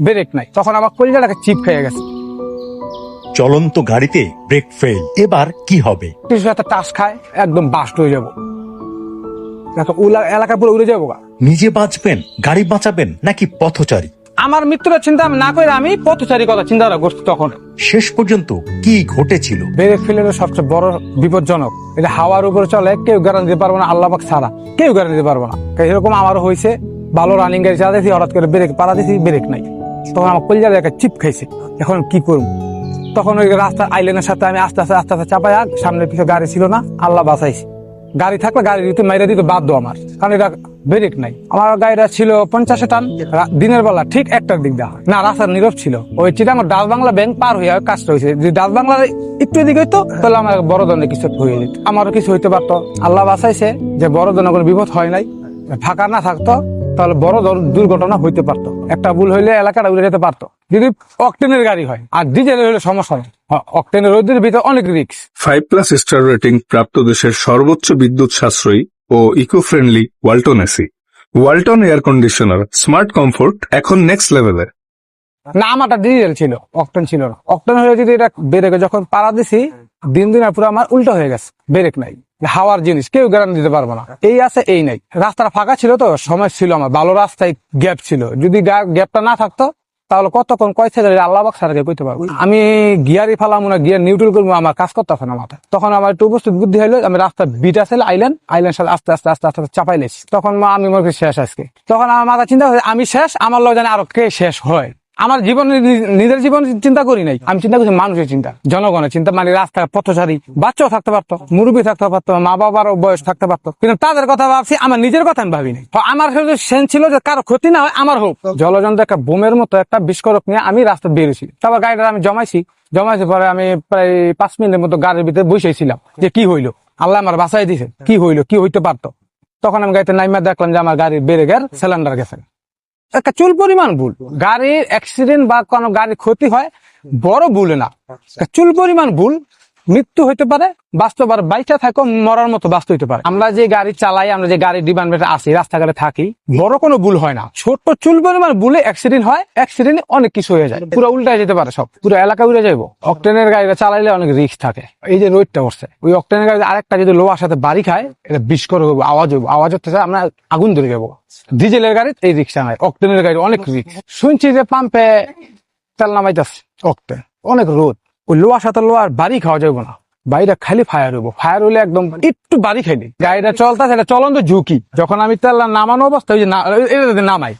Break নাই, তখন আমার কলিজাটাকে চিপ খেয়ে গেছে। চলন্ত গাড়িতে ব্রেক ফেল, এবার কি হবে? কিছু একটা টাচ খায়, একদম বাস্ট হয়ে যাবো, এলাকা পুরো উড়ে যাবো। নিজে বাঁচবেন, গাড়ি বাঁচাবেন নাকি পথচারী? আমার মৃত্যুর চিন্তা না করে আমি পথচারী কথা চিন্তা করছি। তখন শেষ পর্যন্ত কি ঘটেছিল? ব্রেক ফেলের সবচেয়ে বড় বিপজ্জনক, এটা হাওয়ার উপরে চলে, কেউ গ্যারান্টি দিতে পারবো না, আল্লাহ পাক ছাড়া কেউ গ্যারান্টি দিতে পারবো না। এরকম আমারও হয়েছে, ভালো রানিং গাড়ি চালাতেছি, হঠাৎ করে ব্রেক পাড়া দিয়েছি, ব্রেক নাই, তখন আমার কলিজার একটা চিপ খাইছে। এখন কি করবো? তখন ওই রাস্তার আইল্যান্ডের সাথে আমি আস্তে আস্তে চাপাই, সামনে পিছনে গাড়ি ছিল না, আল্লাহ বাঁচাইছে। গাড়ি থাকলে গাড়ি দিতে মাইরা দিতে বাধ্য আমার, কারণ এটা ব্রেক নাই। আমার গাড়িটা ছিল 50 টান, দিনের বেলা ঠিক একটার দিক দেওয়া না, রাস্তার নীরব ছিল। ওই চিটাঙ্গর ডাচ বাংলা ব্যাংক পার হয়ে কাজটা হয়েছে। যদি ডাচ বাংলার একটু এদিকে হইতো তাহলে আমার বড় ধরনের কিছু হয়ে যেত, আমারও কিছু হইতে পারতো। আল্লাহ বাঁচাইছে যে বড় ধরনের কোনো বিপদ হয় নাই। ফাঁকা না থাকতো তাহলে বড় দুর্ঘটনা হইতে পারতো, একটা ভুল হইলে এলাকাটা উড়ে যেতে পারতো। যদি অকটেনের গাড়ি হয়, আর ডিজেলের হলে সমস্যা নেই, অকটেনের রোদের ভিতরে অনেক রিস্ক। 5+ স্টার রেটিং প্রাপ্ত দেশের সর্বোচ্চ বিদ্যুৎ সাশ্রয়ী ও eco friendly Walton AC. Walton air conditioner, smart comfort এখন নেক্সট লেভেলে। না, আমারটা ডিজেল ছিল, অকটেন ছিল না। অকটেন হয়ে যদি এটা ব্রেকে যখন পাড়া দিছি, দিন পুরো আমার উল্টো হয়ে গেছে। ব্রেক নাই, হাওয়ার জিনিস, কেউ গ্যারান্টি দিতে পারবো না। এই আছে এই নাই, রাস্তাটা ফাঁকা ছিল তো, সময় ছিল আমার, ভালো রাস্তায় গ্যাপ ছিল। যদি গ্যাপটা না থাকতো তাহলে কতক্ষণ কয় থেকে আল্লাহ পাক ছাড়া কইতে পারবো। আমি গিয়ারই ফালাম না, গিয়ার নিউট্রাল করবো, আমার কাজ করতেছে না মাথায়। তখন আমার একটু উপস্থিত বুদ্ধি হইলো, আমি রাস্তা বিটা ছিল আইল্যান্ড সাথে আস্তে আস্তে চাপাইলেছি। তখন আমি মনে করি শেষ আজকে। তখন আমার মাথা চিন্তা হয়েছে আমি শেষ, আমার লোক জানে আরো কে শেষ হয়। আমার জীবন, নিজের জীবন চিন্তা করি নাই, আমি চিন্তা করছি মানুষের চিন্তা, জনগণের চিন্তা। মানে রাস্তায় পথচারী বাচ্চাও থাকতে পারতো, মুরব্বী থাকতে পারতো, মা বাবারও বয়স থাকতে পারতো, কিন্তু তাদের কথা ভাবছি, আমার নিজের কথা আমি ভাবি নাই। আমার সেন ছিল যে কারো ক্ষতি না হয়, আমার হোক। জলযন্ত্র একটা বোমের মতো একটা বিস্ফোরক নিয়ে আমি রাস্তা বেরিয়েছি। তারপর গাড়িটা আমি জমাইছি পরে আমি প্রায় 5 মিনিটের মতো গাড়ির ভিতরে বসেছিলাম যে কি হইলো, আল্লাহ আমার বাঁচাই দিছে, কি হইলো, কি হইতে পারতো। তখন আমি গাড়িতে নাইমা দেখলাম যে আমার গাড়ির ব্রেকের সিলিন্ডার গেছে। একটা চুল পরিমাণ ভুল, গাড়ির অ্যাক্সিডেন্ট বা কোনো গাড়ির ক্ষতি হয় বড় ভুলে না, চুল পরিমাণ ভুল, মৃত্যু হইতে পারে, বাস্তব আর বাইচা থাকো মরার মতো বাস্তব হইতে পারে। আমরা যে গাড়ি চালাই, আমরা যে গাড়ি ডিপার্টমেন্টে আসি, রাস্তাঘাটে থাকি, বড় কোনো ভুল হয় না, ছোট্ট চুল পরিমাণ ভুলে অ্যাক্সিডেন্ট হয়, অ্যাক্সিডেন্টে অনেক কিছু হয়ে যায়, পুরো উল্টায় যেতে পারে, সব পুরো এলাকা উড়ে যাইবো। অকটেনের গাড়িটা চালাইলে অনেক রিস্ক থাকে। এই যে রোডটা করছে, ওই অকটেনের গাড়ি আরেকটা যদি লোহার সাথে বাড়ি খায়, এটা বিস্ফোরক হইব, আওয়াজ হতে চায়, আমরা আগুন ধরে যাবো। ডিজেলের গাড়ি এই রিক্সা নাই, অকটেনের গাড়ি অনেক রিস্ক। শুনছি যে পাম্পে তেল নামাইতেছে, অকটেন অনেক রোদ, ওই লোহার সাথে লোহার বাড়ি খাওয়া যাবো না, বাড়িটা খালি ফায়ার হইব। ফায়ার হইলে একদম একটু বাড়ি খাইলি গাড়িটা চলতেছে, এটা চলন্ত ঝুঁকি। যখন আমি তেল নামানো অবস্থা, ওই যে নামাই